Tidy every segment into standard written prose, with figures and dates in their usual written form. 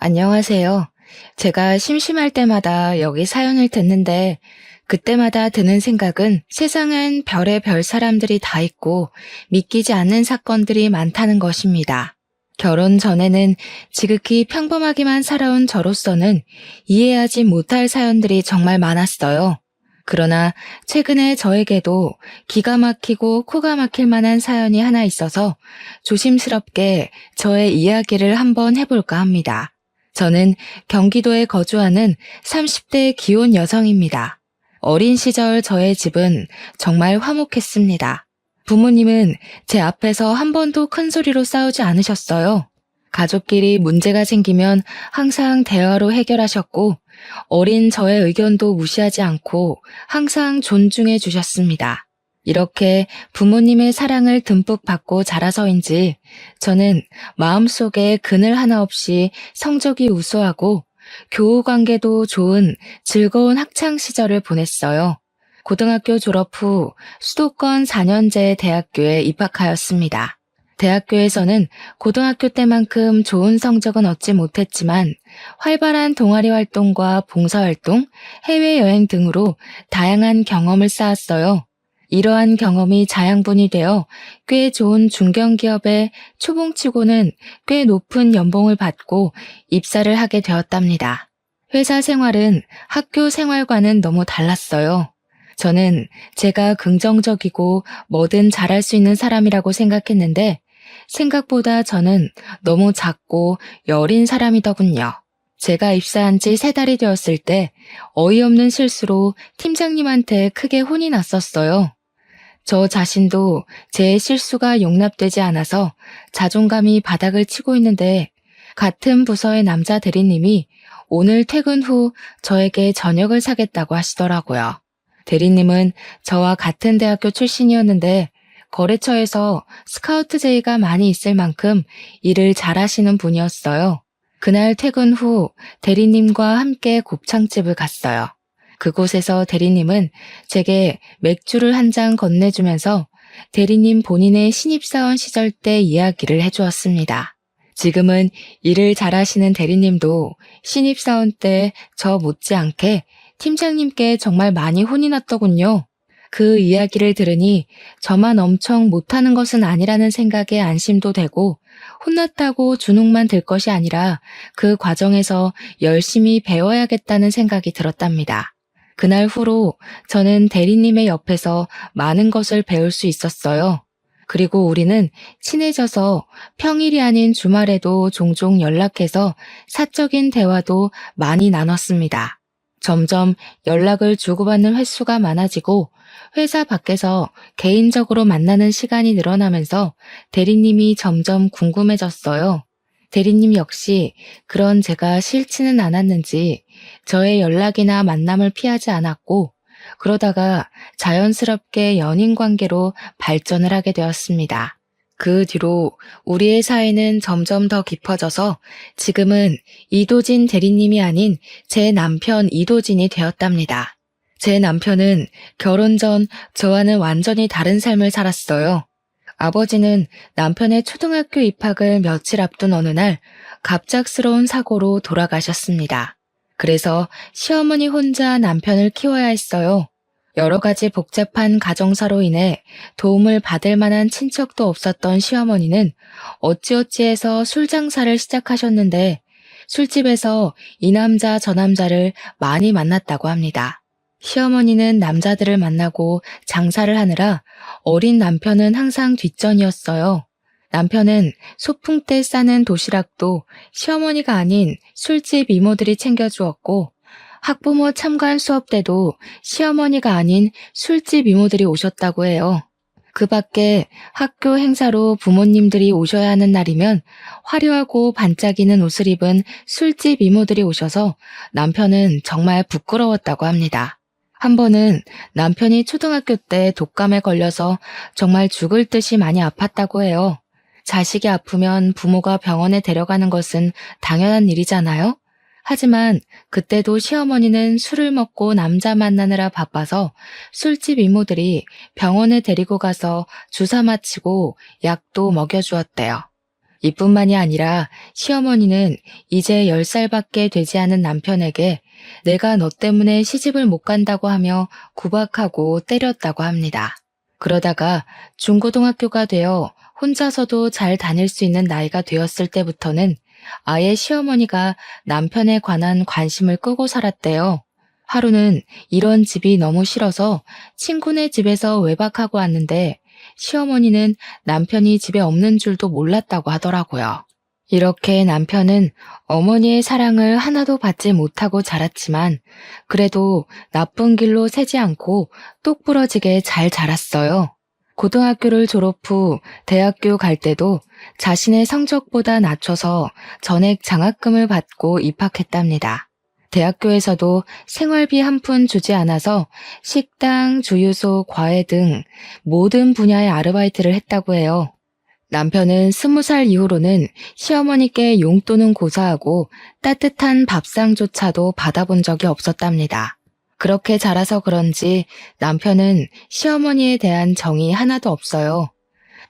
안녕하세요. 제가 심심할 때마다 여기 사연을 듣는데 그때마다 드는 생각은 세상엔 별의별 사람들이 다 있고 믿기지 않는 사건들이 많다는 것입니다. 결혼 전에는 지극히 평범하게만 살아온 저로서는 이해하지 못할 사연들이 정말 많았어요. 그러나 최근에 저에게도 기가 막히고 코가 막힐 만한 사연이 하나 있어서 조심스럽게 저의 이야기를 한번 해볼까 합니다. 저는 경기도에 거주하는 30대 기혼 여성입니다. 어린 시절 저의 집은 정말 화목했습니다. 부모님은 제 앞에서 한 번도 큰 소리로 싸우지 않으셨어요. 가족끼리 문제가 생기면 항상 대화로 해결하셨고, 어린 저의 의견도 무시하지 않고 항상 존중해 주셨습니다. 이렇게 부모님의 사랑을 듬뿍 받고 자라서인지 저는 마음속에 그늘 하나 없이 성적이 우수하고 교우 관계도 좋은 즐거운 학창 시절을 보냈어요. 고등학교 졸업 후 수도권 4년제 대학교에 입학하였습니다. 대학교에서는 고등학교 때만큼 좋은 성적은 얻지 못했지만 활발한 동아리 활동과 봉사활동, 해외여행 등으로 다양한 경험을 쌓았어요. 이러한 경험이 자양분이 되어 꽤 좋은 중견기업에 초봉치고는 꽤 높은 연봉을 받고 입사를 하게 되었답니다. 회사 생활은 학교 생활과는 너무 달랐어요. 저는 제가 긍정적이고 뭐든 잘할 수 있는 사람이라고 생각했는데 생각보다 저는 너무 작고 여린 사람이더군요. 제가 입사한 지 3달이 되었을 때 어이없는 실수로 팀장님한테 크게 혼이 났었어요. 저 자신도 제 실수가 용납되지 않아서 자존감이 바닥을 치고 있는데 같은 부서의 남자 대리님이 오늘 퇴근 후 저에게 저녁을 사겠다고 하시더라고요. 대리님은 저와 같은 대학교 출신이었는데 거래처에서 스카우트 제의가 많이 있을 만큼 일을 잘하시는 분이었어요. 그날 퇴근 후 대리님과 함께 곱창집을 갔어요. 그곳에서 대리님은 제게 맥주를 한 잔 건네주면서 대리님 본인의 신입사원 시절 때 이야기를 해주었습니다. 지금은 일을 잘하시는 대리님도 신입사원 때 저 못지않게 팀장님께 정말 많이 혼이 났더군요. 그 이야기를 들으니 저만 엄청 못하는 것은 아니라는 생각에 안심도 되고 혼났다고 주눅만 들 것이 아니라 그 과정에서 열심히 배워야겠다는 생각이 들었답니다. 그날 후로 저는 대리님의 옆에서 많은 것을 배울 수 있었어요. 그리고 우리는 친해져서 평일이 아닌 주말에도 종종 연락해서 사적인 대화도 많이 나눴습니다. 점점 연락을 주고받는 횟수가 많아지고 회사 밖에서 개인적으로 만나는 시간이 늘어나면서 대리님이 점점 궁금해졌어요. 대리님 역시 그런 제가 싫지는 않았는지 저의 연락이나 만남을 피하지 않았고 그러다가 자연스럽게 연인 관계로 발전을 하게 되었습니다. 그 뒤로 우리의 사이는 점점 더 깊어져서 지금은 이도진 대리님이 아닌 제 남편 이도진이 되었답니다. 제 남편은 결혼 전 저와는 완전히 다른 삶을 살았어요. 아버지는 남편의 초등학교 입학을 며칠 앞둔 어느 날 갑작스러운 사고로 돌아가셨습니다. 그래서 시어머니 혼자 남편을 키워야 했어요. 여러 가지 복잡한 가정사로 인해 도움을 받을 만한 친척도 없었던 시어머니는 어찌어찌해서 술 장사를 시작하셨는데 술집에서 이 남자 저 남자를 많이 만났다고 합니다. 시어머니는 남자들을 만나고 장사를 하느라 어린 남편은 항상 뒷전이었어요. 남편은 소풍 때 싸는 도시락도 시어머니가 아닌 술집 이모들이 챙겨주었고 학부모 참관 수업 때도 시어머니가 아닌 술집 이모들이 오셨다고 해요. 그 밖에 학교 행사로 부모님들이 오셔야 하는 날이면 화려하고 반짝이는 옷을 입은 술집 이모들이 오셔서 남편은 정말 부끄러웠다고 합니다. 한 번은 남편이 초등학교 때 독감에 걸려서 정말 죽을 듯이 많이 아팠다고 해요. 자식이 아프면 부모가 병원에 데려가는 것은 당연한 일이잖아요. 하지만 그때도 시어머니는 술을 먹고 남자 만나느라 바빠서 술집 이모들이 병원에 데리고 가서 주사 맞히고 약도 먹여주었대요. 이뿐만이 아니라 시어머니는 이제 10살밖에 되지 않은 남편에게 내가 너 때문에 시집을 못 간다고 하며 구박하고 때렸다고 합니다. 그러다가 중고등학교가 되어 혼자서도 잘 다닐 수 있는 나이가 되었을 때부터는 아예 시어머니가 남편에 관한 관심을 끄고 살았대요. 하루는 이런 집이 너무 싫어서 친구네 집에서 외박하고 왔는데 시어머니는 남편이 집에 없는 줄도 몰랐다고 하더라고요. 이렇게 남편은 어머니의 사랑을 하나도 받지 못하고 자랐지만 그래도 나쁜 길로 새지 않고 똑부러지게 잘 자랐어요. 고등학교를 졸업 후 대학교 갈 때도 자신의 성적보다 낮춰서 전액 장학금을 받고 입학했답니다. 대학교에서도 생활비 한 푼 주지 않아서 식당, 주유소, 과외 등 모든 분야의 아르바이트를 했다고 해요. 남편은 20살 이후로는 시어머니께 용돈은 고사하고 따뜻한 밥상조차도 받아본 적이 없었답니다. 그렇게 자라서 그런지 남편은 시어머니에 대한 정이 하나도 없어요.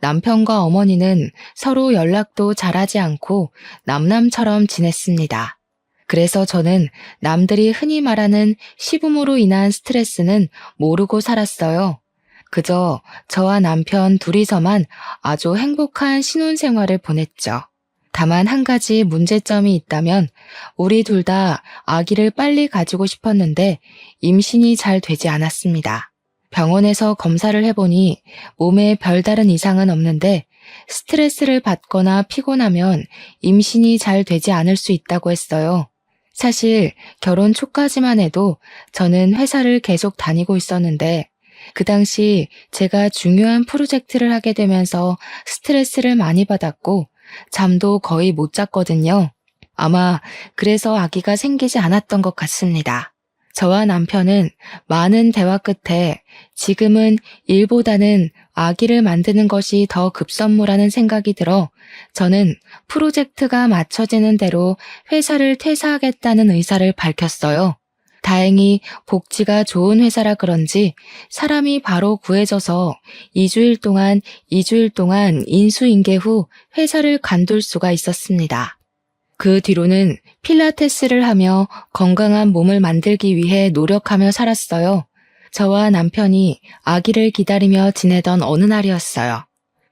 남편과 어머니는 서로 연락도 잘하지 않고 남남처럼 지냈습니다. 그래서 저는 남들이 흔히 말하는 시부모로 인한 스트레스는 모르고 살았어요. 그저 저와 남편 둘이서만 아주 행복한 신혼생활을 보냈죠. 다만 한 가지 문제점이 있다면 우리 둘 다 아기를 빨리 가지고 싶었는데 임신이 잘 되지 않았습니다. 병원에서 검사를 해보니 몸에 별다른 이상은 없는데 스트레스를 받거나 피곤하면 임신이 잘 되지 않을 수 있다고 했어요. 사실 결혼 초까지만 해도 저는 회사를 계속 다니고 있었는데 그 당시 제가 중요한 프로젝트를 하게 되면서 스트레스를 많이 받았고 잠도 거의 못 잤거든요. 아마 그래서 아기가 생기지 않았던 것 같습니다. 저와 남편은 많은 대화 끝에 지금은 일보다는 아기를 만드는 것이 더 급선무라는 생각이 들어 저는 프로젝트가 맞춰지는 대로 회사를 퇴사하겠다는 의사를 밝혔어요. 다행히 복지가 좋은 회사라 그런지 사람이 바로 구해져서 2주일 동안 인수인계 후 회사를 관둘 수가 있었습니다. 그 뒤로는 필라테스를 하며 건강한 몸을 만들기 위해 노력하며 살았어요. 저와 남편이 아기를 기다리며 지내던 어느 날이었어요.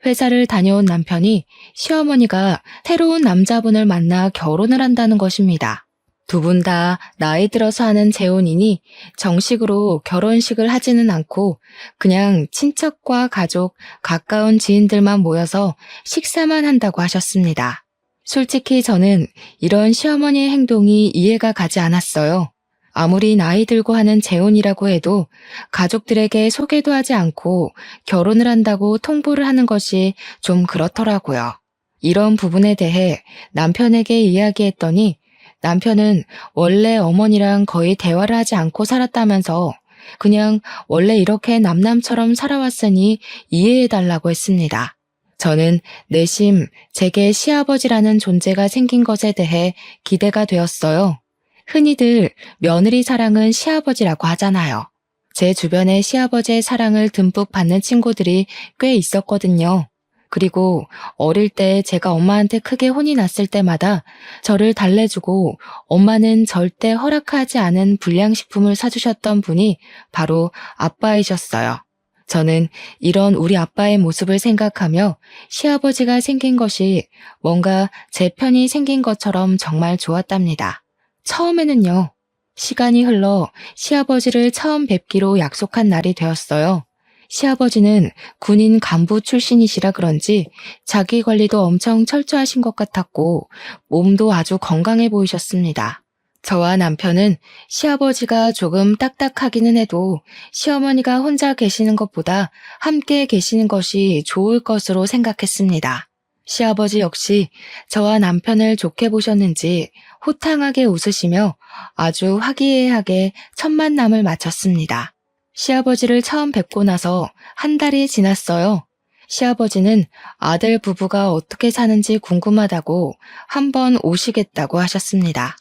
회사를 다녀온 남편이 시어머니가 새로운 남자분을 만나 결혼을 한다는 것입니다. 두 분 다 나이 들어서 하는 재혼이니 정식으로 결혼식을 하지는 않고 그냥 친척과 가족, 가까운 지인들만 모여서 식사만 한다고 하셨습니다. 솔직히 저는 이런 시어머니의 행동이 이해가 가지 않았어요. 아무리 나이 들고 하는 재혼이라고 해도 가족들에게 소개도 하지 않고 결혼을 한다고 통보를 하는 것이 좀 그렇더라고요. 이런 부분에 대해 남편에게 이야기했더니 남편은 원래 어머니랑 거의 대화를 하지 않고 살았다면서 그냥 원래 이렇게 남남처럼 살아왔으니 이해해달라고 했습니다. 저는 내심 제게 시아버지라는 존재가 생긴 것에 대해 기대가 되었어요. 흔히들 며느리 사랑은 시아버지라고 하잖아요. 제 주변에 시아버지의 사랑을 듬뿍 받는 친구들이 꽤 있었거든요. 그리고 어릴 때 제가 엄마한테 크게 혼이 났을 때마다 저를 달래주고 엄마는 절대 허락하지 않은 불량식품을 사주셨던 분이 바로 아빠이셨어요. 저는 이런 우리 아빠의 모습을 생각하며 시아버지가 생긴 것이 뭔가 제 편이 생긴 것처럼 정말 좋았답니다. 처음에는요. 시간이 흘러 시아버지를 처음 뵙기로 약속한 날이 되었어요. 시아버지는 군인 간부 출신이시라 그런지 자기 관리도 엄청 철저하신 것 같았고 몸도 아주 건강해 보이셨습니다. 저와 남편은 시아버지가 조금 딱딱하기는 해도 시어머니가 혼자 계시는 것보다 함께 계시는 것이 좋을 것으로 생각했습니다. 시아버지 역시 저와 남편을 좋게 보셨는지 호탕하게 웃으시며 아주 화기애애하게 첫 만남을 마쳤습니다. 시아버지를 처음 뵙고 나서 한 달이 지났어요. 시아버지는 아들 부부가 어떻게 사는지 궁금하다고 한번 오시겠다고 하셨습니다.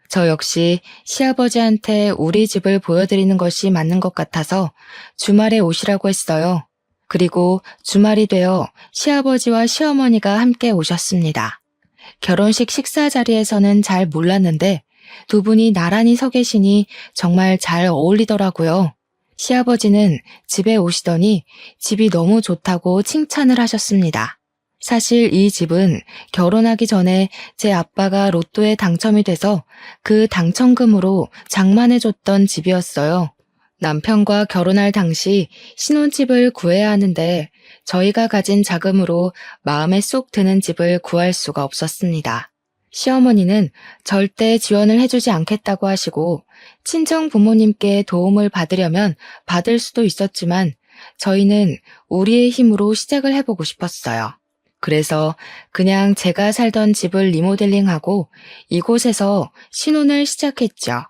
저 역시 시아버지한테 우리 집을 보여드리는 것이 맞는 것 같아서 주말에 오시라고 했어요. 그리고 주말이 되어 시아버지와 시어머니가 함께 오셨습니다. 결혼식 식사 자리에서는 잘 몰랐는데 두 분이 나란히 서 계시니 정말 잘 어울리더라고요. 시아버지는 집에 오시더니 집이 너무 좋다고 칭찬을 하셨습니다. 사실 이 집은 결혼하기 전에 제 아빠가 로또에 당첨이 돼서 그 당첨금으로 장만해줬던 집이었어요. 남편과 결혼할 당시 신혼집을 구해야 하는데 저희가 가진 자금으로 마음에 쏙 드는 집을 구할 수가 없었습니다. 시어머니는 절대 지원을 해주지 않겠다고 하시고 친정 부모님께 도움을 받으려면 받을 수도 있었지만 저희는 우리의 힘으로 시작을 해보고 싶었어요. 그래서 그냥 제가 살던 집을 리모델링하고 이곳에서 신혼을 시작했죠.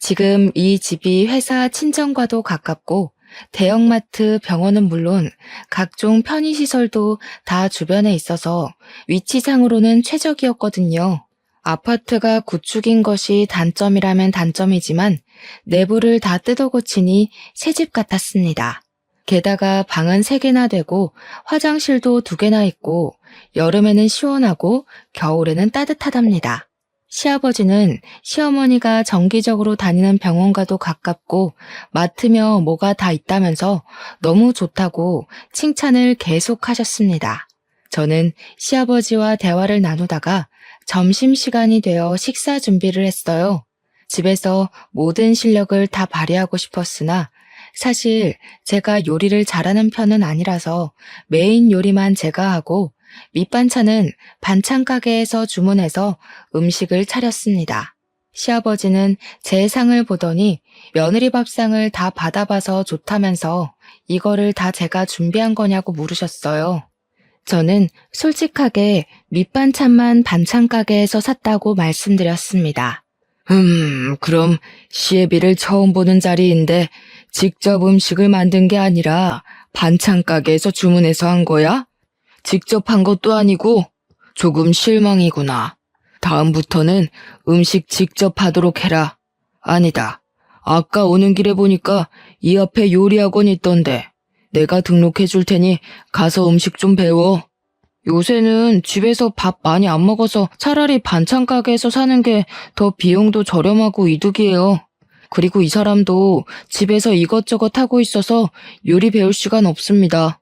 지금 이 집이 회사 친정과도 가깝고 대형마트, 병원은 물론 각종 편의시설도 다 주변에 있어서 위치상으로는 최적이었거든요. 아파트가 구축인 것이 단점이라면 단점이지만 내부를 다 뜯어 고치니 새집 같았습니다. 게다가 방은 3개나 되고 화장실도 2개나 있고 여름에는 시원하고 겨울에는 따뜻하답니다. 시아버지는 시어머니가 정기적으로 다니는 병원과도 가깝고 마트며 뭐가 다 있다면서 너무 좋다고 칭찬을 계속하셨습니다. 저는 시아버지와 대화를 나누다가 점심시간이 되어 식사 준비를 했어요. 집에서 모든 실력을 다 발휘하고 싶었으나 사실 제가 요리를 잘하는 편은 아니라서 메인 요리만 제가 하고 밑반찬은 반찬 가게에서 주문해서 음식을 차렸습니다. 시아버지는 제 상을 보더니 며느리 밥상을 다 받아봐서 좋다면서 이거를 다 제가 준비한 거냐고 물으셨어요. 저는 솔직하게 밑반찬만 반찬 가게에서 샀다고 말씀드렸습니다. 그럼 시애비를 처음 보는 자리인데 직접 음식을 만든 게 아니라 반찬 가게에서 주문해서 한 거야? 직접 한 것도 아니고 조금 실망이구나. 다음부터는 음식 직접 하도록 해라. 아니다. 아까 오는 길에 보니까 이 앞에 요리학원 있던데 내가 등록해 줄 테니 가서 음식 좀 배워. 요새는 집에서 밥 많이 안 먹어서 차라리 반찬 가게에서 사는 게 더 비용도 저렴하고 이득이에요. 그리고 이 사람도 집에서 이것저것 하고 있어서 요리 배울 시간 없습니다.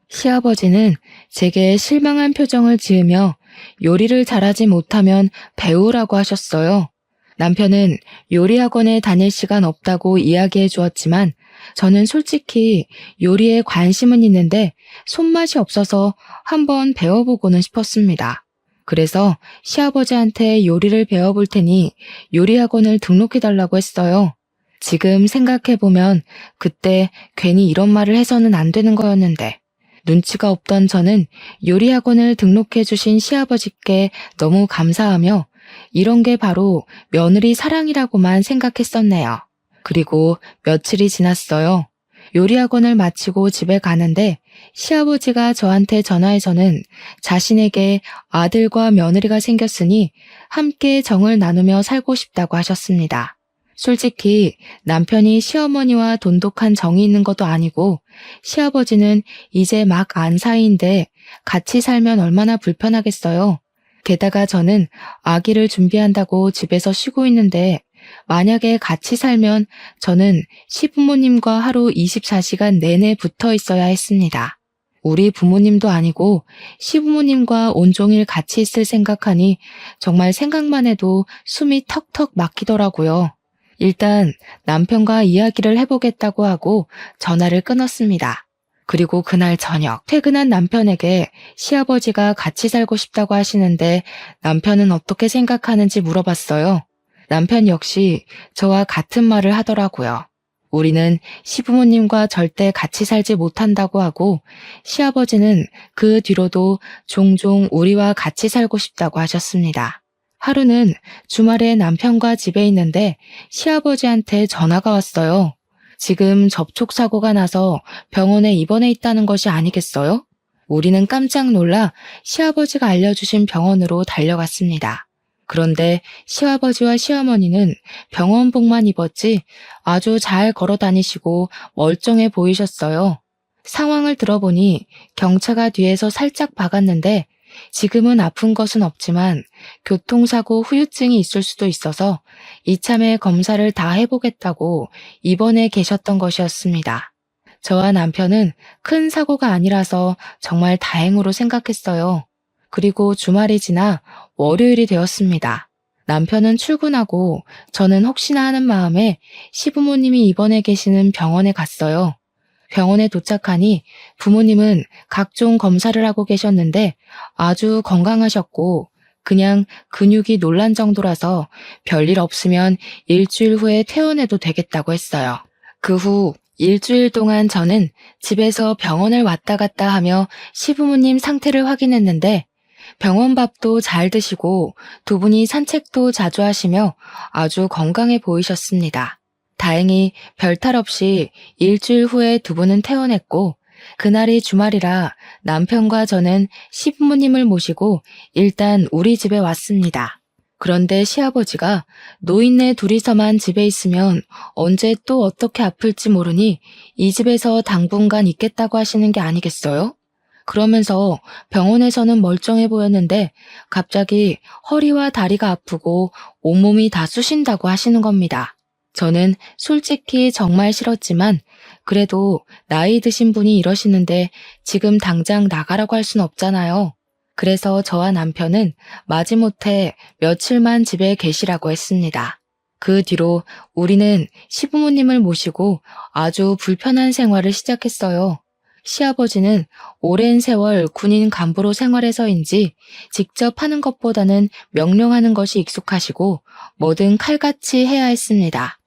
시아버지는 제게 실망한 표정을 지으며 요리를 잘하지 못하면 배우라고 하셨어요. 남편은 요리학원에 다닐 시간 없다고 이야기해 주었지만 저는 솔직히 요리에 관심은 있는데 손맛이 없어서 한번 배워보고는 싶었습니다. 그래서 시아버지한테 요리를 배워볼 테니 요리학원을 등록해달라고 했어요. 지금 생각해보면 그때 괜히 이런 말을 해서는 안 되는 거였는데 눈치가 없던 저는 요리학원을 등록해주신 시아버지께 너무 감사하며 이런 게 바로 며느리 사랑이라고만 생각했었네요. 그리고 며칠이 지났어요. 요리학원을 마치고 집에 가는데 시아버지가 저한테 전화해서는 자신에게 아들과 며느리가 생겼으니 함께 정을 나누며 살고 싶다고 하셨습니다. 솔직히 남편이 시어머니와 돈독한 정이 있는 것도 아니고 시아버지는 이제 막 안 사이인데 같이 살면 얼마나 불편하겠어요. 게다가 저는 아기를 준비한다고 집에서 쉬고 있는데 만약에 같이 살면 저는 시부모님과 하루 24시간 내내 붙어 있어야 했습니다. 우리 부모님도 아니고 시부모님과 온종일 같이 있을 생각하니 정말 생각만 해도 숨이 턱턱 막히더라고요. 일단 남편과 이야기를 해보겠다고 하고 전화를 끊었습니다. 그리고 그날 저녁 퇴근한 남편에게 시아버지가 같이 살고 싶다고 하시는데 남편은 어떻게 생각하는지 물어봤어요. 남편 역시 저와 같은 말을 하더라고요. 우리는 시부모님과 절대 같이 살지 못한다고 하고 시아버지는 그 뒤로도 종종 우리와 같이 살고 싶다고 하셨습니다. 하루는 주말에 남편과 집에 있는데 시아버지한테 전화가 왔어요. 지금 접촉사고가 나서 병원에 입원해 있다는 것이 아니겠어요? 우리는 깜짝 놀라 시아버지가 알려주신 병원으로 달려갔습니다. 그런데 시아버지와 시어머니는 병원복만 입었지 아주 잘 걸어 다니시고 멀쩡해 보이셨어요. 상황을 들어보니 경차가 뒤에서 살짝 박았는데 지금은 아픈 것은 없지만 교통사고 후유증이 있을 수도 있어서 이참에 검사를 다 해보겠다고 입원해 계셨던 것이었습니다. 저와 남편은 큰 사고가 아니라서 정말 다행으로 생각했어요. 그리고 주말이 지나 월요일이 되었습니다. 남편은 출근하고 저는 혹시나 하는 마음에 시부모님이 입원해 계시는 병원에 갔어요. 병원에 도착하니 부모님은 각종 검사를 하고 계셨는데 아주 건강하셨고 그냥 근육이 놀란 정도라서 별일 없으면 일주일 후에 퇴원해도 되겠다고 했어요. 그 후 일주일 동안 저는 집에서 병원을 왔다 갔다 하며 시부모님 상태를 확인했는데 병원 밥도 잘 드시고 두 분이 산책도 자주 하시며 아주 건강해 보이셨습니다. 다행히 별탈 없이 일주일 후에 두 분은 퇴원했고 그날이 주말이라 남편과 저는 시부모님을 모시고 일단 우리 집에 왔습니다. 그런데 시아버지가 노인네 둘이서만 집에 있으면 언제 또 어떻게 아플지 모르니 이 집에서 당분간 있겠다고 하시는 게 아니겠어요? 그러면서 병원에서는 멀쩡해 보였는데 갑자기 허리와 다리가 아프고 온몸이 다 쑤신다고 하시는 겁니다. 저는 솔직히 정말 싫었지만 그래도 나이 드신 분이 이러시는데 지금 당장 나가라고 할 순 없잖아요. 그래서 저와 남편은 마지못해 며칠만 집에 계시라고 했습니다. 그 뒤로 우리는 시부모님을 모시고 아주 불편한 생활을 시작했어요. 시아버지는 오랜 세월 군인 간부로 생활해서인지 직접 하는 것보다는 명령하는 것이 익숙하시고 뭐든 칼같이 해야 했습니다.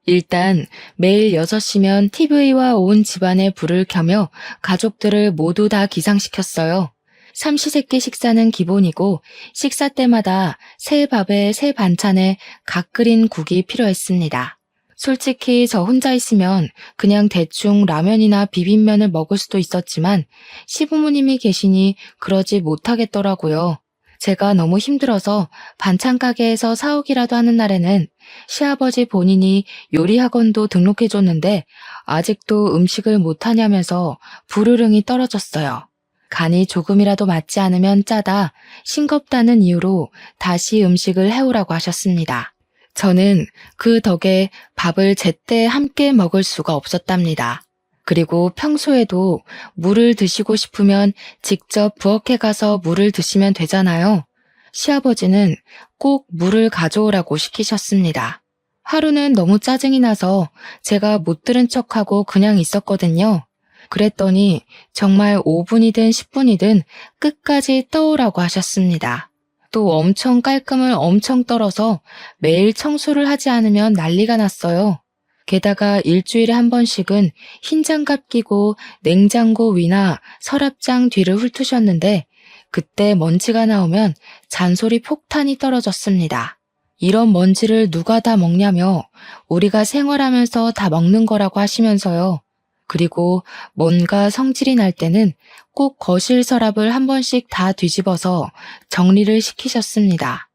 일단 매일 6시면 TV와 온 집안에 불을 켜며 가족들을 모두 다 기상시켰어요. 삼시세끼 식사는 기본이고 식사 때마다 새 밥에 새 반찬에 각 끓인 국이 필요했습니다. 솔직히 저 혼자 있으면 그냥 대충 라면이나 비빔면을 먹을 수도 있었지만 시부모님이 계시니 그러지 못하겠더라고요. 제가 너무 힘들어서 반찬 가게에서 사오기라도 하는 날에는 시아버지 본인이 요리학원도 등록해줬는데 아직도 음식을 못하냐면서 불호령이 떨어졌어요. 간이 조금이라도 맞지 않으면 짜다, 싱겁다는 이유로 다시 음식을 해오라고 하셨습니다. 저는 그 덕에 밥을 제때 함께 먹을 수가 없었답니다. 그리고 평소에도 물을 드시고 싶으면 직접 부엌에 가서 물을 드시면 되잖아요. 시아버지는 꼭 물을 가져오라고 시키셨습니다. 하루는 너무 짜증이 나서 제가 못 들은 척하고 그냥 있었거든요. 그랬더니 정말 5분이든 10분이든 끝까지 떠오라고 하셨습니다. 또 엄청 깔끔을 엄청 떨어서 매일 청소를 하지 않으면 난리가 났어요. 게다가 일주일에 한 번씩은 흰 장갑 끼고 냉장고 위나 서랍장 뒤를 훑으셨는데 그때 먼지가 나오면 잔소리 폭탄이 떨어졌습니다. 이런 먼지를 누가 다 먹냐며 우리가 생활하면서 다 먹는 거라고 하시면서요. 그리고 뭔가 성질이 날 때는 꼭 거실 서랍을 한 번씩 다 뒤집어서 정리를 시키셨습니다.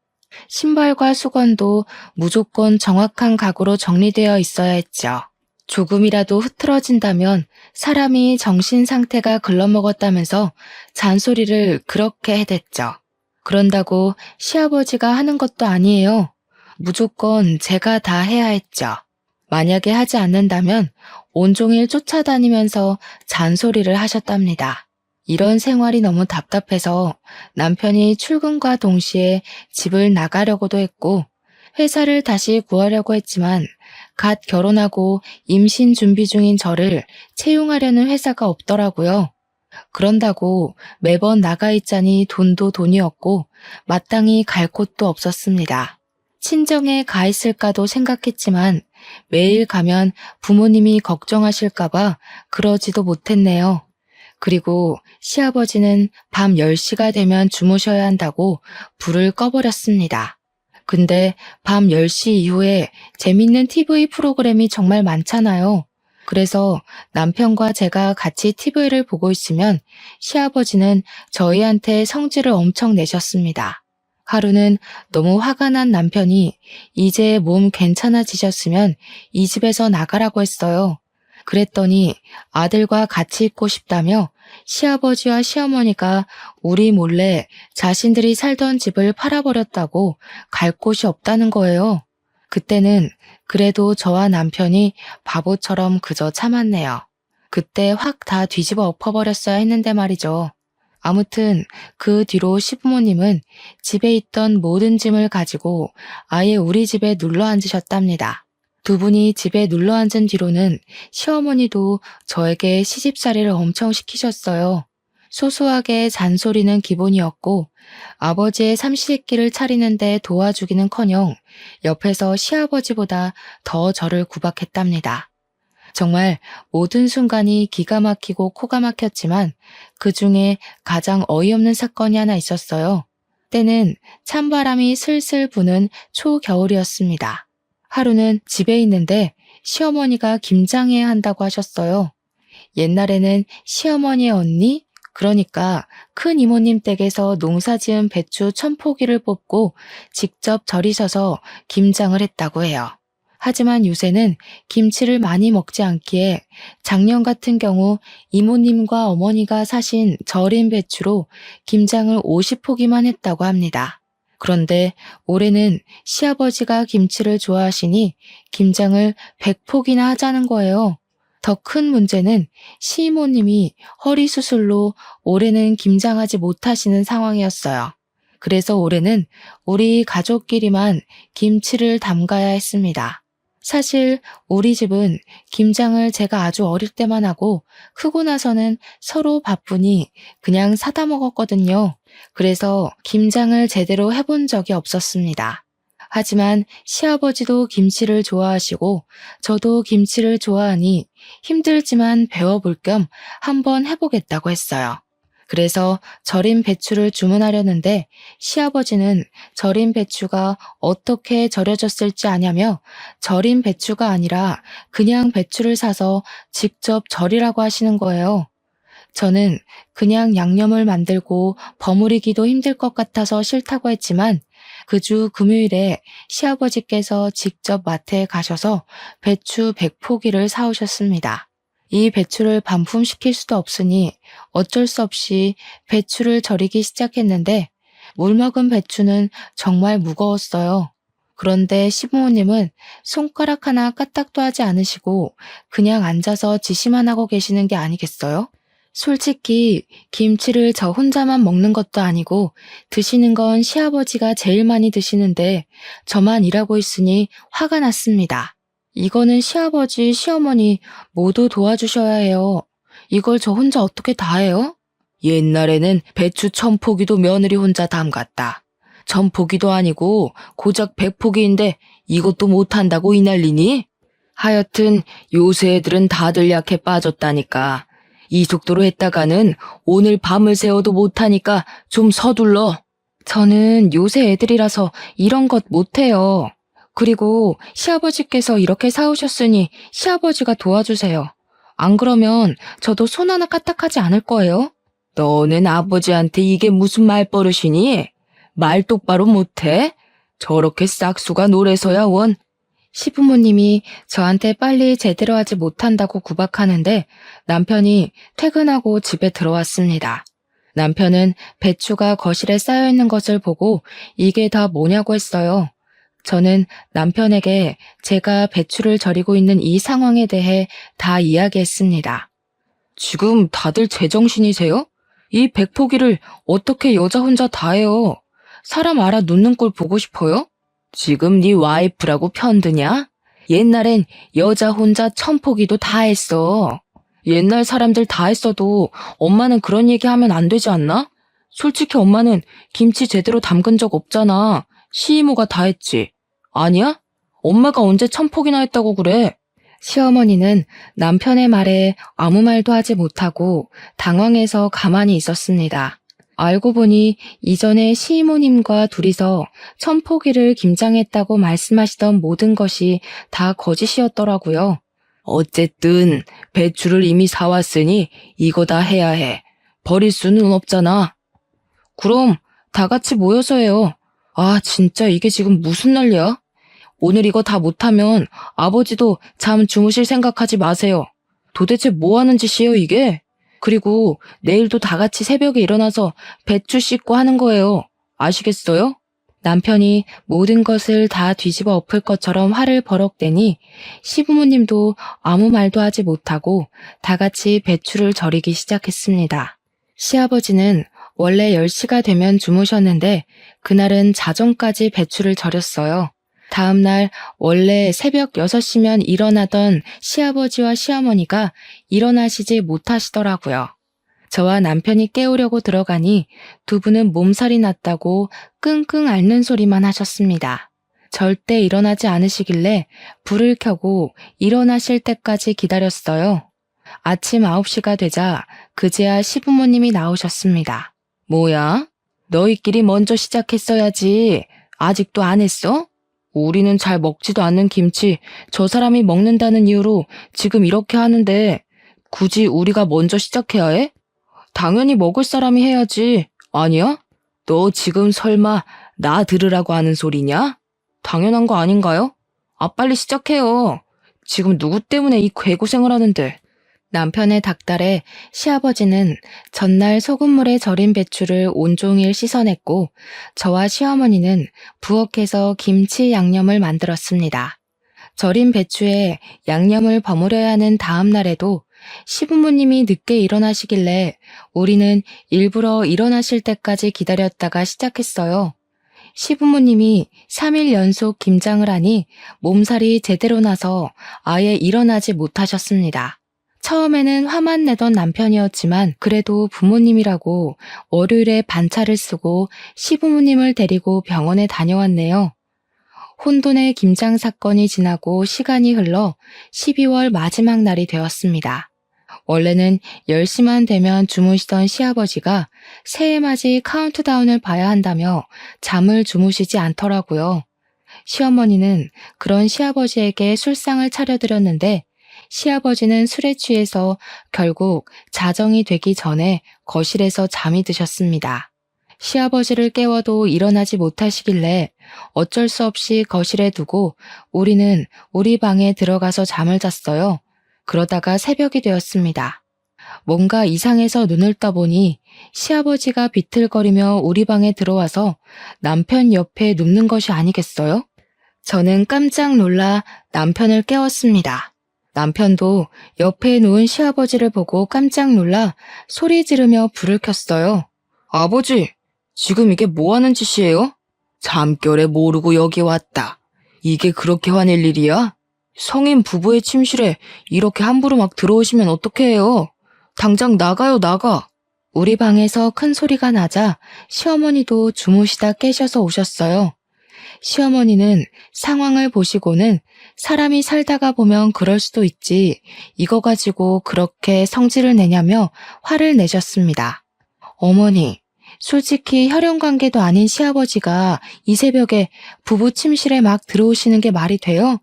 신발과 수건도 무조건 정확한 각오로 정리되어 있어야 했죠. 조금이라도 흐트러진다면 사람이 정신 상태가 글러먹었다면서 잔소리를 그렇게 해댔죠. 그런다고 시아버지가 하는 것도 아니에요. 무조건 제가 다 해야 했죠. 만약에 하지 않는다면 온종일 쫓아다니면서 잔소리를 하셨답니다. 이런 생활이 너무 답답해서 남편이 출근과 동시에 집을 나가려고도 했고 회사를 다시 구하려고 했지만 갓 결혼하고 임신 준비 중인 저를 채용하려는 회사가 없더라고요. 그런다고 매번 나가 있자니 돈도 돈이었고 마땅히 갈 곳도 없었습니다. 친정에 가 있을까도 생각했지만 매일 가면 부모님이 걱정하실까봐 그러지도 못했네요. 그리고 시아버지는 밤 10시가 되면 주무셔야 한다고 불을 꺼버렸습니다. 근데 밤 10시 이후에 재밌는 TV 프로그램이 정말 많잖아요. 그래서 남편과 제가 같이 TV를 보고 있으면 시아버지는 저희한테 성질을 엄청 내셨습니다. 하루는 너무 화가 난 남편이 이제 몸 괜찮아지셨으면 이 집에서 나가라고 했어요. 그랬더니 아들과 같이 있고 싶다며 시아버지와 시어머니가 우리 몰래 자신들이 살던 집을 팔아버렸다고 갈 곳이 없다는 거예요. 그때는 그래도 저와 남편이 바보처럼 그저 참았네요. 그때 확 다 뒤집어 엎어버렸어야 했는데 말이죠. 아무튼 그 뒤로 시부모님은 집에 있던 모든 짐을 가지고 아예 우리 집에 눌러 앉으셨답니다. 두 분이 집에 눌러 앉은 뒤로는 시어머니도 저에게 시집살이를 엄청 시키셨어요. 소소하게 잔소리는 기본이었고 아버지의 삼시세끼를 차리는데 도와주기는커녕 옆에서 시아버지보다 더 저를 구박했답니다. 정말 모든 순간이 기가 막히고 코가 막혔지만 그 중에 가장 어이없는 사건이 하나 있었어요. 때는 찬바람이 슬슬 부는 초겨울이었습니다. 하루는 집에 있는데 시어머니가 김장해야 한다고 하셨어요. 옛날에는 시어머니의 언니, 그러니까 큰 이모님 댁에서 농사지은 배추 1000포기를 뽑고 직접 절이셔서 김장을 했다고 해요. 하지만 요새는 김치를 많이 먹지 않기에 작년 같은 경우 이모님과 어머니가 사신 절인 배추로 김장을 50포기만 했다고 합니다. 그런데 올해는 시아버지가 김치를 좋아하시니 김장을 100포기나 하자는 거예요. 더 큰 문제는 시이모님이 허리 수술로 올해는 김장하지 못하시는 상황이었어요. 그래서 올해는 우리 가족끼리만 김치를 담가야 했습니다. 사실 우리 집은 김장을 제가 아주 어릴 때만 하고 크고 나서는 서로 바쁘니 그냥 사다 먹었거든요. 그래서 김장을 제대로 해본 적이 없었습니다. 하지만 시아버지도 김치를 좋아하시고 저도 김치를 좋아하니 힘들지만 배워볼 겸 한번 해보겠다고 했어요. 그래서 절인 배추를 주문하려는데 시아버지는 절인 배추가 어떻게 절여졌을지 아냐며 절인 배추가 아니라 그냥 배추를 사서 직접 절이라고 하시는 거예요. 저는 그냥 양념을 만들고 버무리기도 힘들 것 같아서 싫다고 했지만 그 주 금요일에 시아버지께서 직접 마트에 가셔서 배추 100포기를 사오셨습니다. 이 배추를 반품시킬 수도 없으니 어쩔 수 없이 배추를 절이기 시작했는데 물 먹은 배추는 정말 무거웠어요. 그런데 시부모님은 손가락 하나 까딱도 하지 않으시고 그냥 앉아서 지시만 하고 계시는 게 아니겠어요? 솔직히 김치를 저 혼자만 먹는 것도 아니고 드시는 건 시아버지가 제일 많이 드시는데 저만 일하고 있으니 화가 났습니다. 이거는 시아버지, 시어머니 모두 도와주셔야 해요. 이걸 저 혼자 어떻게 다 해요? 옛날에는 배추 1000포기도 며느리 혼자 담갔다. 1000포기도 아니고 고작 100포기인데 이것도 못한다고 이 난리니? 하여튼 요새 애들은 다들 약해 빠졌다니까. 이 속도로 했다가는 오늘 밤을 새워도 못하니까 좀 서둘러. 저는 요새 애들이라서 이런 것 못해요. 그리고 시아버지께서 이렇게 사오셨으니 시아버지가 도와주세요. 안 그러면 저도 손 하나 까딱하지 않을 거예요. 너는 아버지한테 이게 무슨 말버릇이니? 말 똑바로 못해? 저렇게 싹수가 노래서야 원. 시부모님이 저한테 빨리 제대로 하지 못한다고 구박하는데 남편이 퇴근하고 집에 들어왔습니다. 남편은 배추가 거실에 쌓여있는 것을 보고 이게 다 뭐냐고 했어요. 저는 남편에게 제가 배추를 절이고 있는 이 상황에 대해 다 이야기했습니다. 지금 다들 제정신이세요? 이 100포기를 어떻게 여자 혼자 다 해요? 사람 알아 눕는 꼴 보고 싶어요? 지금 네 와이프라고 편드냐? 옛날엔 여자 혼자 1000포기도 다 했어. 옛날 사람들 다 했어도 엄마는 그런 얘기 하면 안 되지 않나? 솔직히 엄마는 김치 제대로 담근 적 없잖아. 시이모가 다 했지. 아니야? 엄마가 언제 1000포기나 했다고 그래? 시어머니는 남편의 말에 아무 말도 하지 못하고 당황해서 가만히 있었습니다. 알고 보니 이전에 시이모님과 둘이서 1000포기를 김장했다고 말씀하시던 모든 것이 다 거짓이었더라고요. 어쨌든 배추를 이미 사왔으니 이거 다 해야 해. 버릴 수는 없잖아. 그럼 다 같이 모여서 해요. 아, 진짜 이게 지금 무슨 난리야? 오늘 이거 다 못하면 아버지도 잠 주무실 생각하지 마세요. 도대체 뭐 하는 짓이에요, 이게? 그리고 내일도 다 같이 새벽에 일어나서 배추 씻고 하는 거예요. 아시겠어요? 남편이 모든 것을 다 뒤집어 엎을 것처럼 화를 버럭대니 시부모님도 아무 말도 하지 못하고 다 같이 배추를 절이기 시작했습니다. 시아버지는 원래 10시가 되면 주무셨는데 그날은 자정까지 배추를 절였어요. 다음날 원래 새벽 6시면 일어나던 시아버지와 시어머니가 일어나시지 못하시더라고요. 저와 남편이 깨우려고 들어가니 두 분은 몸살이 났다고 끙끙 앓는 소리만 하셨습니다. 절대 일어나지 않으시길래 불을 켜고 일어나실 때까지 기다렸어요. 아침 9시가 되자 그제야 시부모님이 나오셨습니다. 뭐야? 너희끼리 먼저 시작했어야지. 아직도 안 했어? 우리는 잘 먹지도 않는 김치 저 사람이 먹는다는 이유로 지금 이렇게 하는데 굳이 우리가 먼저 시작해야 해? 당연히 먹을 사람이 해야지. 아니야? 너 지금 설마 나 들으라고 하는 소리냐? 당연한 거 아닌가요? 아, 빨리 시작해요. 지금 누구 때문에 이 괴고생을 하는데. 남편의 닭달에 시아버지는 전날 소금물에 절인 배추를 온종일 씻어냈고 저와 시어머니는 부엌에서 김치 양념을 만들었습니다. 절인 배추에 양념을 버무려야 하는 다음 날에도 시부모님이 늦게 일어나시길래 우리는 일부러 일어나실 때까지 기다렸다가 시작했어요. 시부모님이 3일 연속 김장을 하니 몸살이 제대로 나서 아예 일어나지 못하셨습니다. 처음에는 화만 내던 남편이었지만 그래도 부모님이라고 월요일에 반차를 쓰고 시부모님을 데리고 병원에 다녀왔네요. 혼돈의 김장 사건이 지나고 시간이 흘러 12월 마지막 날이 되었습니다. 원래는 10시만 되면 주무시던 시아버지가 새해맞이 카운트다운을 봐야 한다며 잠을 주무시지 않더라고요. 시어머니는 그런 시아버지에게 술상을 차려드렸는데 시아버지는 술에 취해서 결국 자정이 되기 전에 거실에서 잠이 드셨습니다. 시아버지를 깨워도 일어나지 못하시길래 어쩔 수 없이 거실에 두고 우리는 우리 방에 들어가서 잠을 잤어요. 그러다가 새벽이 되었습니다. 뭔가 이상해서 눈을 떠보니 시아버지가 비틀거리며 우리 방에 들어와서 남편 옆에 눕는 것이 아니겠어요? 저는 깜짝 놀라 남편을 깨웠습니다. 남편도 옆에 누운 시아버지를 보고 깜짝 놀라 소리 지르며 불을 켰어요. 아버지, 지금 이게 뭐 하는 짓이에요? 잠결에 모르고 여기 왔다. 이게 그렇게 화낼 일이야? 성인 부부의 침실에 이렇게 함부로 막 들어오시면 어떡해요? 당장 나가요, 나가. 우리 방에서 큰 소리가 나자 시어머니도 주무시다 깨셔서 오셨어요. 시어머니는 상황을 보시고는 사람이 살다가 보면 그럴 수도 있지. 이거 가지고 그렇게 성질을 내냐며 화를 내셨습니다. 어머니, 솔직히 혈연관계도 아닌 시아버지가 이 새벽에 부부 침실에 막 들어오시는 게 말이 돼요?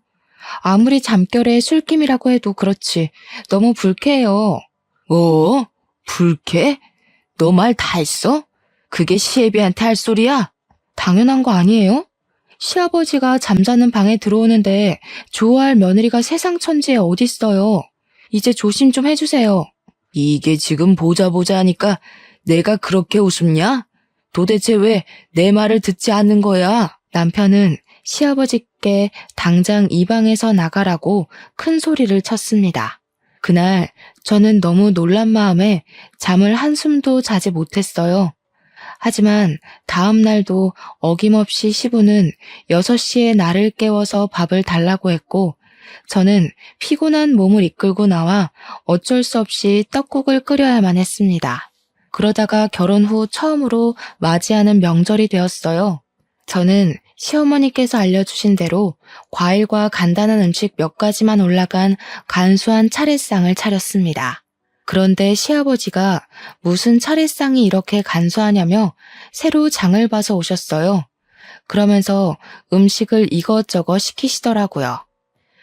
아무리 잠결에 술김이라고 해도 그렇지. 너무 불쾌해요. 뭐? 불쾌? 너 말 다 했어? 그게 시애비한테 할 소리야? 당연한 거 아니에요? 시아버지가 잠자는 방에 들어오는데 좋아할 며느리가 세상 천지에 어딨어요. 이제 조심 좀 해주세요. 이게 지금 보자 하니까 내가 그렇게 웃음냐? 도대체 왜 내 말을 듣지 않는 거야? 남편은 시아버지께 당장 이 방에서 나가라고 큰 소리를 쳤습니다. 그날 저는 너무 놀란 마음에 잠을 한숨도 자지 못했어요. 하지만 다음 날도 어김없이 시부는 6시에 나를 깨워서 밥을 달라고 했고 저는 피곤한 몸을 이끌고 나와 어쩔 수 없이 떡국을 끓여야만 했습니다. 그러다가 결혼 후 처음으로 맞이하는 명절이 되었어요. 저는 시어머니께서 알려주신 대로 과일과 간단한 음식 몇 가지만 올라간 간소한 차례상을 차렸습니다. 그런데 시아버지가 무슨 차례상이 이렇게 간소하냐며 새로 장을 봐서 오셨어요. 그러면서 음식을 이것저것 시키시더라고요.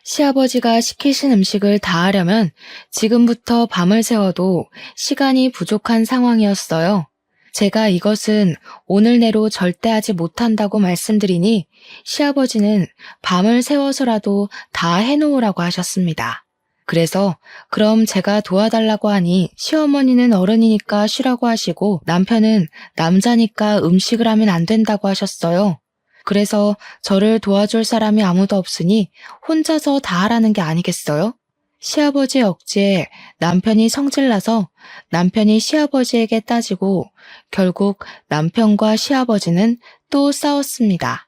시아버지가 시키신 음식을 다 하려면 지금부터 밤을 새워도 시간이 부족한 상황이었어요. 제가 이것은 오늘 내로 절대 하지 못한다고 말씀드리니 시아버지는 밤을 새워서라도 다 해놓으라고 하셨습니다. 그래서 그럼 제가 도와달라고 하니 시어머니는 어른이니까 쉬라고 하시고 남편은 남자니까 음식을 하면 안 된다고 하셨어요. 그래서 저를 도와줄 사람이 아무도 없으니 혼자서 다 하라는 게 아니겠어요? 시아버지 억지에 남편이 성질나서 남편이 시아버지에게 따지고 결국 남편과 시아버지는 또 싸웠습니다.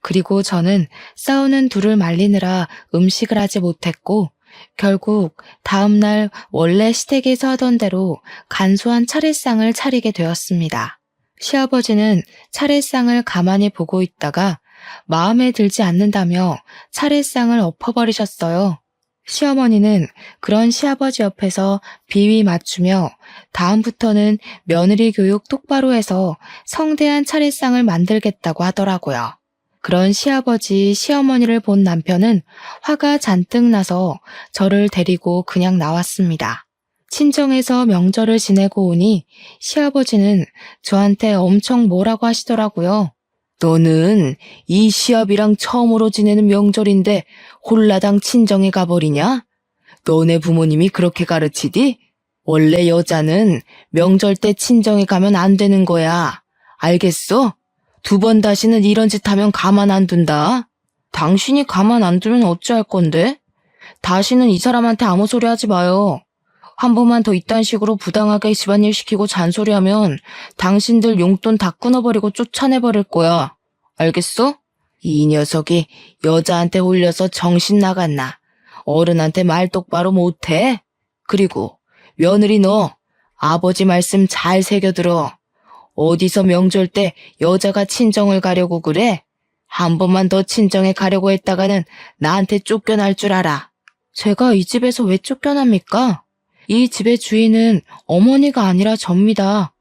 그리고 저는 싸우는 둘을 말리느라 음식을 하지 못했고 결국 다음날 원래 시댁에서 하던 대로 간소한 차례상을 차리게 되었습니다. 시아버지는 차례상을 가만히 보고 있다가 마음에 들지 않는다며 차례상을 엎어버리셨어요. 시어머니는 그런 시아버지 옆에서 비위 맞추며 다음부터는 며느리 교육 똑바로 해서 성대한 차례상을 만들겠다고 하더라고요. 그런 시아버지, 시어머니를 본 남편은 화가 잔뜩 나서 저를 데리고 그냥 나왔습니다. 친정에서 명절을 지내고 오니 시아버지는 저한테 엄청 뭐라고 하시더라고요. 너는 이 시합이랑 처음으로 지내는 명절인데 홀라당 친정에 가버리냐? 너네 부모님이 그렇게 가르치디? 원래 여자는 명절 때 친정에 가면 안 되는 거야. 알겠어? 2번 다시는 이런 짓 하면 가만 안 둔다. 당신이 가만 안 두면 어찌할 건데? 다시는 이 사람한테 아무 소리 하지 마요. 한 번만 더 이딴 식으로 부당하게 집안일 시키고 잔소리하면 당신들 용돈 다 끊어버리고 쫓아내버릴 거야. 알겠어? 이 녀석이 여자한테 홀려서 정신 나갔나? 어른한테 말 똑바로 못해? 그리고 며느리 너 아버지 말씀 잘 새겨들어. 어디서 명절 때 여자가 친정을 가려고 그래? 한 번만 더 친정에 가려고 했다가는 나한테 쫓겨날 줄 알아. 제가 이 집에서 왜 쫓겨납니까? 이 집의 주인은 어머니가 아니라 접니다.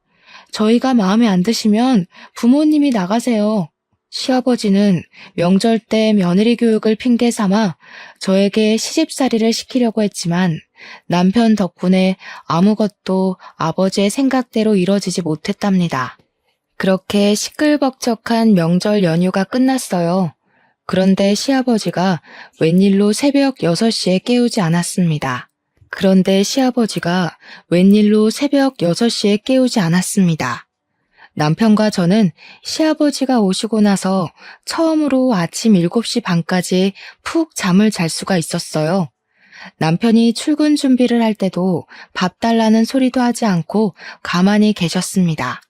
저희가 마음에 안 드시면 부모님이 나가세요. 시아버지는 명절 때 며느리 교육을 핑계 삼아 저에게 시집살이를 시키려고 했지만 남편 덕분에 아무것도 아버지의 생각대로 이뤄지지 못했답니다. 그렇게 시끌벅적한 명절 연휴가 끝났어요. 그런데 시아버지가 웬일로 새벽 6시에 깨우지 않았습니다. 남편과 저는 시아버지가 오시고 나서 처음으로 아침 7시 반까지 푹 잠을 잘 수가 있었어요. 남편이 출근 준비를 할 때도 밥 달라는 소리도 하지 않고 가만히 계셨습니다.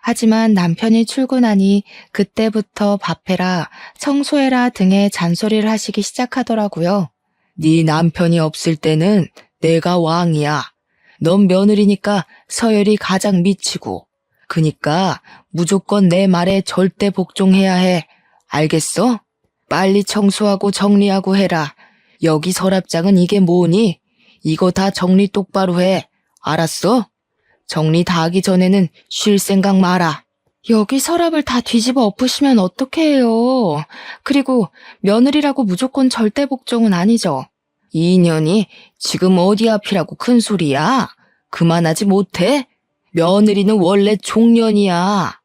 하지만 남편이 출근하니 그때부터 밥해라, 청소해라 등의 잔소리를 하시기 시작하더라고요. 네 남편이 없을 때는 내가 왕이야. 넌 며느리니까 서열이 가장 미치고. 그니까 무조건 내 말에 절대 복종해야 해. 알겠어? 빨리 청소하고 정리하고 해라. 여기 서랍장은 이게 뭐니? 이거 다 정리 똑바로 해. 알았어? 정리 다 하기 전에는 쉴 생각 마라. 여기 서랍을 다 뒤집어 엎으시면 어떡해요. 그리고 며느리라고 무조건 절대 복종은 아니죠. 이 년이 지금 어디 앞이라고 큰 소리야? 그만하지 못해? 며느리는 원래 종년이야.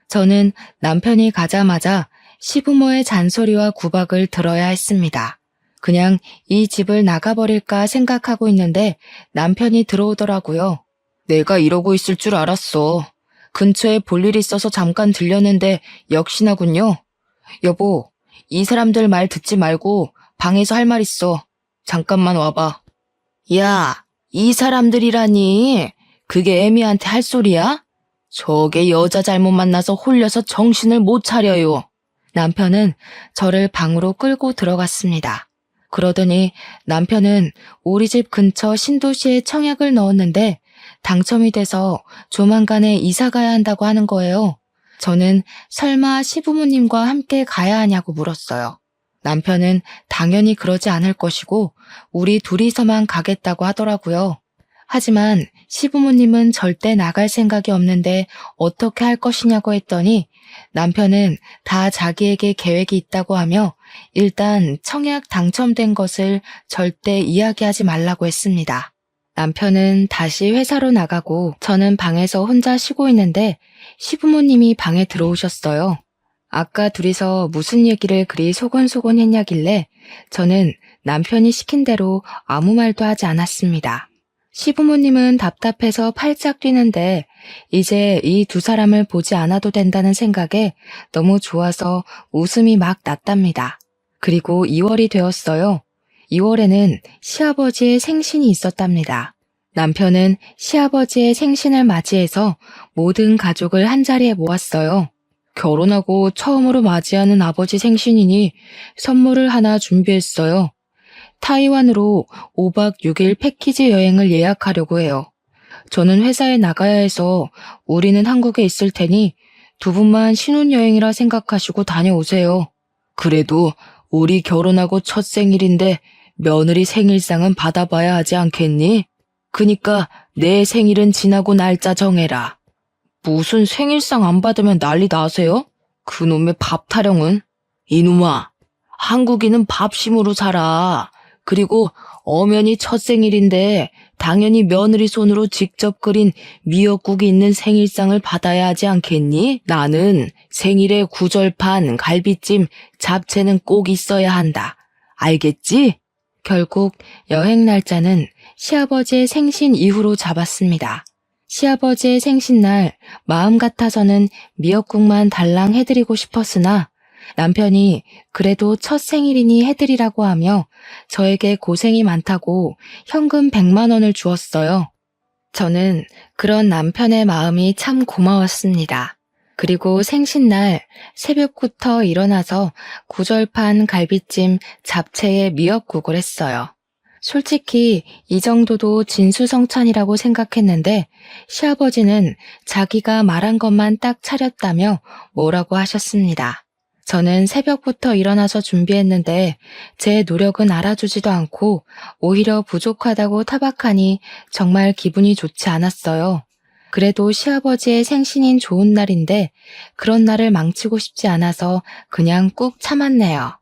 저는 남편이 가자마자 시부모의 잔소리와 구박을 들어야 했습니다. 그냥 이 집을 나가버릴까 생각하고 있는데 남편이 들어오더라고요. 내가 이러고 있을 줄 알았어. 근처에 볼 일 있어서 잠깐 들렸는데 역시나군요. 여보, 이 사람들 말 듣지 말고 방에서 할 말 있어. 잠깐만 와봐. 야, 이 사람들이라니. 그게 애미한테 할 소리야? 저게 여자 잘못 만나서 홀려서 정신을 못 차려요. 남편은 저를 방으로 끌고 들어갔습니다. 그러더니 남편은 우리 집 근처 신도시에 청약을 넣었는데 당첨이 돼서 조만간에 이사 가야 한다고 하는 거예요. 저는 설마 시부모님과 함께 가야 하냐고 물었어요. 남편은 당연히 그러지 않을 것이고 우리 둘이서만 가겠다고 하더라고요. 하지만 시부모님은 절대 나갈 생각이 없는데 어떻게 할 것이냐고 했더니 남편은 다 자기에게 계획이 있다고 하며 일단 청약 당첨된 것을 절대 이야기하지 말라고 했습니다. 남편은 다시 회사로 나가고 저는 방에서 혼자 쉬고 있는데 시부모님이 방에 들어오셨어요. 아까 둘이서 무슨 얘기를 그리 소곤소곤 했냐길래 저는 남편이 시킨 대로 아무 말도 하지 않았습니다. 시부모님은 답답해서 팔짝 뛰는데 이제 이 두 사람을 보지 않아도 된다는 생각에 너무 좋아서 웃음이 막 났답니다. 그리고 2월이 되었어요. 2월에는 시아버지의 생신이 있었답니다. 남편은 시아버지의 생신을 맞이해서 모든 가족을 한자리에 모았어요. 결혼하고 처음으로 맞이하는 아버지 생신이니 선물을 하나 준비했어요. 타이완으로 5박 6일 패키지 여행을 예약하려고 해요. 저는 회사에 나가야 해서 우리는 한국에 있을 테니 두 분만 신혼여행이라 생각하시고 다녀오세요. 그래도 우리 결혼하고 첫 생일인데 며느리 생일상은 받아봐야 하지 않겠니? 그니까 내 생일은 지나고 날짜 정해라. 무슨 생일상 안 받으면 난리 나세요? 그놈의 밥 타령은? 이놈아, 한국인은 밥심으로 살아. 그리고 엄연히 첫 생일인데 당연히 며느리 손으로 직접 끓인 미역국이 있는 생일상을 받아야 하지 않겠니? 나는 생일에 구절판, 갈비찜, 잡채는 꼭 있어야 한다. 알겠지? 결국 여행 날짜는 시아버지의 생신 이후로 잡았습니다. 시아버지의 생신날 마음 같아서는 미역국만 달랑 해드리고 싶었으나 남편이 그래도 첫 생일이니 해드리라고 하며 저에게 고생이 많다고 현금 100만 원을 주었어요. 저는 그런 남편의 마음이 참 고마웠습니다. 그리고 생신날 새벽부터 일어나서 구절판 갈비찜 잡채에 미역국을 했어요. 솔직히 이 정도도 진수성찬이라고 생각했는데 시아버지는 자기가 말한 것만 딱 차렸다며 뭐라고 하셨습니다. 저는 새벽부터 일어나서 준비했는데 제 노력은 알아주지도 않고 오히려 부족하다고 타박하니 정말 기분이 좋지 않았어요. 그래도 시아버지의 생신인 좋은 날인데 그런 날을 망치고 싶지 않아서 그냥 꾹 참았네요.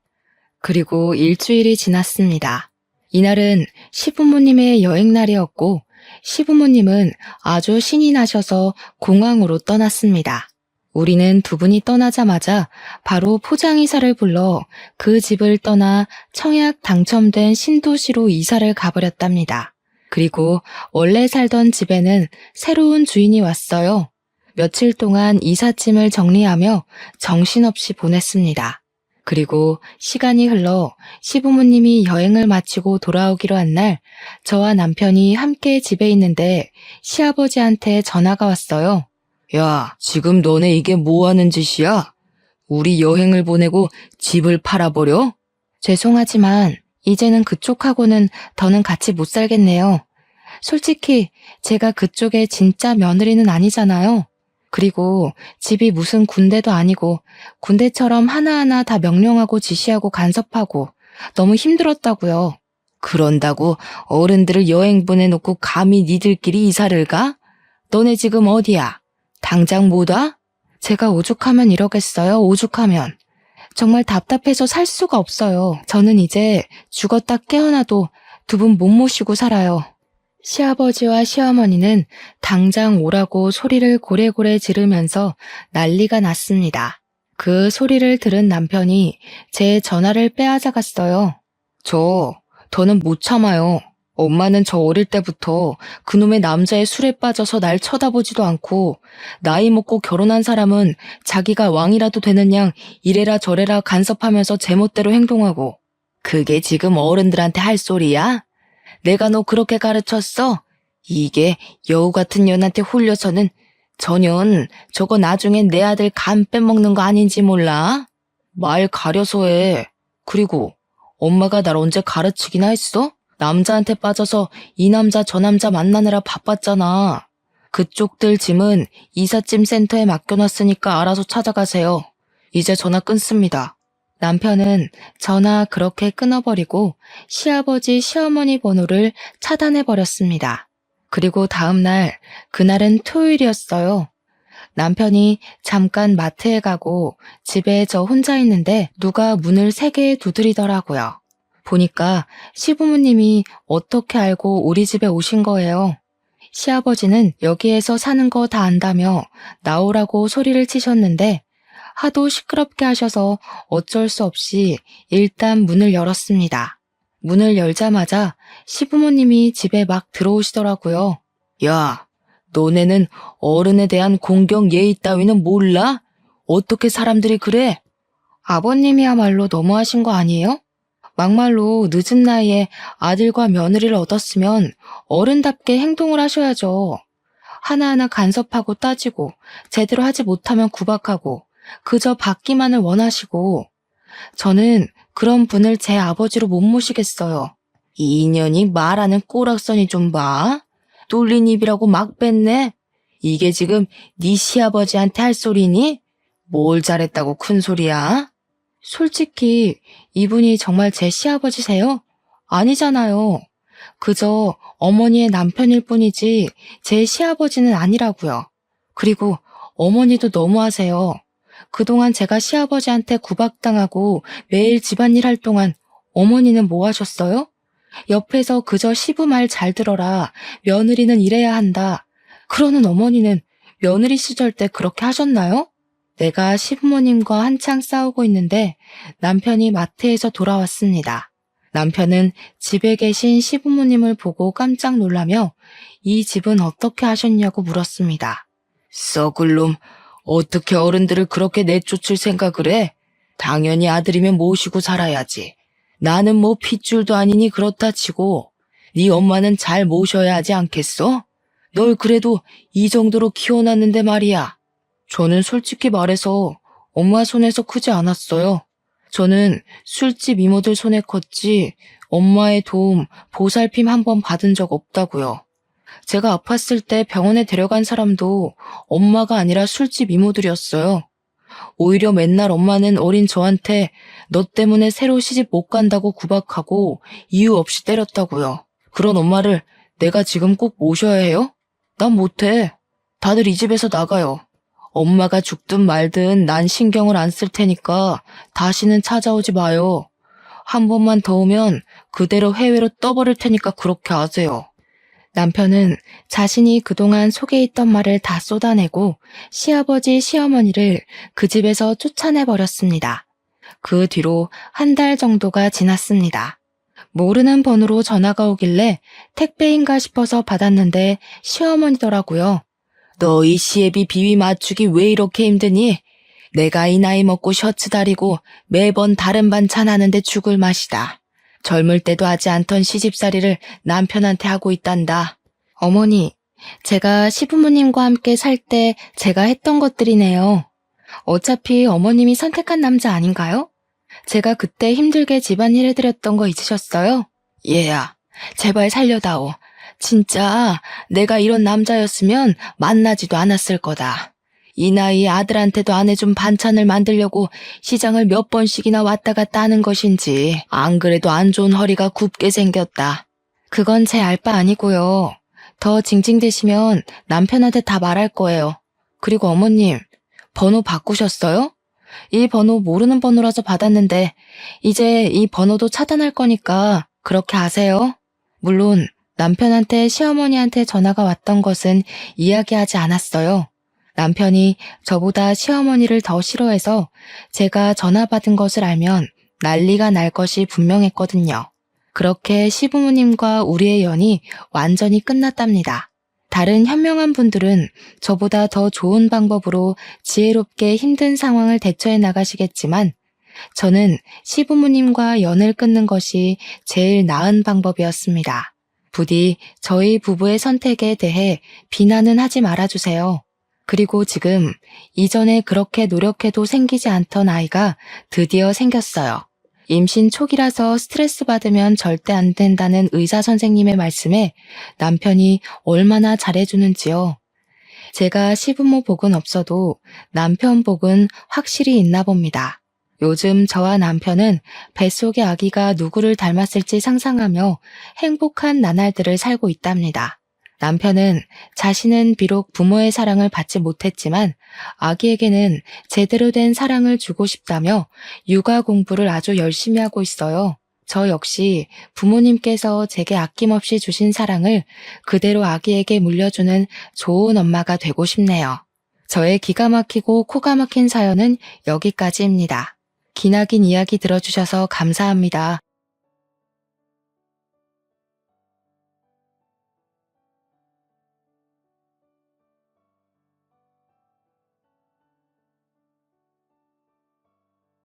그리고 일주일이 지났습니다. 이날은 시부모님의 여행날이었고 시부모님은 아주 신이 나셔서 공항으로 떠났습니다. 우리는 두 분이 떠나자마자 바로 포장이사를 불러 그 집을 떠나 청약 당첨된 신도시로 이사를 가버렸답니다. 그리고 원래 살던 집에는 새로운 주인이 왔어요. 며칠 동안 이삿짐을 정리하며 정신없이 보냈습니다. 그리고 시간이 흘러 시부모님이 여행을 마치고 돌아오기로 한 날 저와 남편이 함께 집에 있는데 시아버지한테 전화가 왔어요. 야, 지금 너네 이게 뭐 하는 짓이야? 우리 여행을 보내고 집을 팔아버려? 죄송하지만 이제는 그쪽하고는 더는 같이 못 살겠네요. 솔직히 제가 그쪽의 진짜 며느리는 아니잖아요. 그리고 집이 무슨 군대도 아니고 군대처럼 하나하나 다 명령하고 지시하고 간섭하고 너무 힘들었다고요. 그런다고 어른들을 여행 보내놓고 감히 니들끼리 이사를 가? 너네 지금 어디야? 당장 못 와? 제가 오죽하면 이러겠어요, 오죽하면. 정말 답답해서 살 수가 없어요. 저는 이제 죽었다 깨어나도 두 분 못 모시고 살아요. 시아버지와 시어머니는 당장 오라고 소리를 고래고래 지르면서 난리가 났습니다. 그 소리를 들은 남편이 제 전화를 빼앗아갔어요. 더는 못 참아요. 엄마는 저 어릴 때부터 그놈의 남자의 술에 빠져서 날 쳐다보지도 않고 나이 먹고 결혼한 사람은 자기가 왕이라도 되는 양 이래라 저래라 간섭하면서 제멋대로 행동하고 그게 지금 어른들한테 할 소리야? 내가 너 그렇게 가르쳤어? 이게 여우 같은 년한테 홀려서는 전현 저거 나중엔 내 아들 간 빼먹는 거 아닌지 몰라? 말 가려서 해. 그리고 엄마가 날 언제 가르치기나 했어? 남자한테 빠져서 이 남자 저 남자 만나느라 바빴잖아. 그쪽들 짐은 이삿짐 센터에 맡겨놨으니까 알아서 찾아가세요. 이제 전화 끊습니다. 남편은 전화 그렇게 끊어버리고 시아버지 시어머니 번호를 차단해버렸습니다. 그리고 다음날, 그날은 토요일이었어요. 남편이 잠깐 마트에 가고 집에 저 혼자 있는데 누가 문을 3개 두드리더라고요. 보니까 시부모님이 어떻게 알고 우리 집에 오신 거예요. 시아버지는 여기에서 사는 거 다 안다며 나오라고 소리를 치셨는데 하도 시끄럽게 하셔서 어쩔 수 없이 일단 문을 열었습니다. 문을 열자마자 시부모님이 집에 막 들어오시더라고요. 야, 너네는 어른에 대한 공경 예의 따위는 몰라? 어떻게 사람들이 그래? 아버님이야말로 너무하신 거 아니에요? 막말로 늦은 나이에 아들과 며느리를 얻었으면 어른답게 행동을 하셔야죠. 하나하나 간섭하고 따지고 제대로 하지 못하면 구박하고 그저 받기만을 원하시고 저는 그런 분을 제 아버지로 못 모시겠어요. 이 인연이 말하는 꼬락서니 좀 봐. 뚫린 입이라고 막 뺐네. 이게 지금 네 시아버지한테 할 소리니? 뭘 잘했다고 큰 소리야? 솔직히 이분이 정말 제 시아버지세요? 아니잖아요. 그저 어머니의 남편일 뿐이지 제 시아버지는 아니라고요. 그리고 어머니도 너무하세요. 그동안 제가 시아버지한테 구박당하고 매일 집안일 할 동안 어머니는 뭐 하셨어요? 옆에서 그저 시부 말 잘 들어라. 며느리는 이래야 한다. 그러는 어머니는 며느리 시절 때 그렇게 하셨나요? 내가 시부모님과 한창 싸우고 있는데 남편이 마트에서 돌아왔습니다. 남편은 집에 계신 시부모님을 보고 깜짝 놀라며 이 집은 어떻게 하셨냐고 물었습니다. 썩을 놈, 어떻게 어른들을 그렇게 내쫓을 생각을 해? 당연히 아들이면 모시고 살아야지. 나는 뭐 핏줄도 아니니 그렇다 치고 네 엄마는 잘 모셔야 하지 않겠어? 널 그래도 이 정도로 키워놨는데 말이야. 저는 솔직히 말해서 엄마 손에서 크지 않았어요. 저는 술집 이모들 손에 컸지 엄마의 도움, 보살핌 한 번 받은 적 없다고요. 제가 아팠을 때 병원에 데려간 사람도 엄마가 아니라 술집 이모들이었어요. 오히려 맨날 엄마는 어린 저한테 너 때문에 새로 시집 못 간다고 구박하고 이유 없이 때렸다고요. 그런 엄마를 내가 지금 꼭 모셔야 해요? 난 못해. 다들 이 집에서 나가요. 엄마가 죽든 말든 난 신경을 안 쓸 테니까 다시는 찾아오지 마요. 한 번만 더 오면 그대로 해외로 떠버릴 테니까 그렇게 아세요. 남편은 자신이 그동안 속에 있던 말을 다 쏟아내고 시아버지, 시어머니를 그 집에서 쫓아내버렸습니다. 그 뒤로 한 달 정도가 지났습니다. 모르는 번호로 전화가 오길래 택배인가 싶어서 받았는데 시어머니더라고요. 너 이 시애비 비위 맞추기 왜 이렇게 힘드니? 내가 이 나이 먹고 셔츠 다리고 매번 다른 반찬 하는데 죽을 맛이다. 젊을 때도 하지 않던 시집살이를 남편한테 하고 있단다. 어머니, 제가 시부모님과 함께 살 때 제가 했던 것들이네요. 어차피 어머님이 선택한 남자 아닌가요? 제가 그때 힘들게 집안일 해드렸던 거 잊으셨어요? 얘야, 제발 살려다오. 진짜 내가 이런 남자였으면 만나지도 않았을 거다. 이 나이에 아들한테도 안 해준 반찬을 만들려고 시장을 몇 번씩이나 왔다 갔다 하는 것인지 안 그래도 안 좋은 허리가 굽게 생겼다. 그건 제 알 바 아니고요. 더 징징대시면 남편한테 다 말할 거예요. 그리고 어머님, 번호 바꾸셨어요? 이 번호 모르는 번호라서 받았는데 이제 이 번호도 차단할 거니까 그렇게 아세요? 물론 남편한테 시어머니한테 전화가 왔던 것은 이야기하지 않았어요. 남편이 저보다 시어머니를 더 싫어해서 제가 전화 받은 것을 알면 난리가 날 것이 분명했거든요. 그렇게 시부모님과 우리의 연이 완전히 끝났답니다. 다른 현명한 분들은 저보다 더 좋은 방법으로 지혜롭게 힘든 상황을 대처해 나가시겠지만 저는 시부모님과 연을 끊는 것이 제일 나은 방법이었습니다. 부디 저희 부부의 선택에 대해 비난은 하지 말아주세요. 그리고 지금 이전에 그렇게 노력해도 생기지 않던 아이가 드디어 생겼어요. 임신 초기라서 스트레스 받으면 절대 안 된다는 의사 선생님의 말씀에 남편이 얼마나 잘해주는지요. 제가 시부모 복은 없어도 남편 복은 확실히 있나 봅니다. 요즘 저와 남편은 뱃속의 아기가 누구를 닮았을지 상상하며 행복한 나날들을 살고 있답니다. 남편은 자신은 비록 부모의 사랑을 받지 못했지만 아기에게는 제대로 된 사랑을 주고 싶다며 육아 공부를 아주 열심히 하고 있어요. 저 역시 부모님께서 제게 아낌없이 주신 사랑을 그대로 아기에게 물려주는 좋은 엄마가 되고 싶네요. 저의 기가 막히고 코가 막힌 사연은 여기까지입니다. 기나긴 이야기 들어주셔서 감사합니다.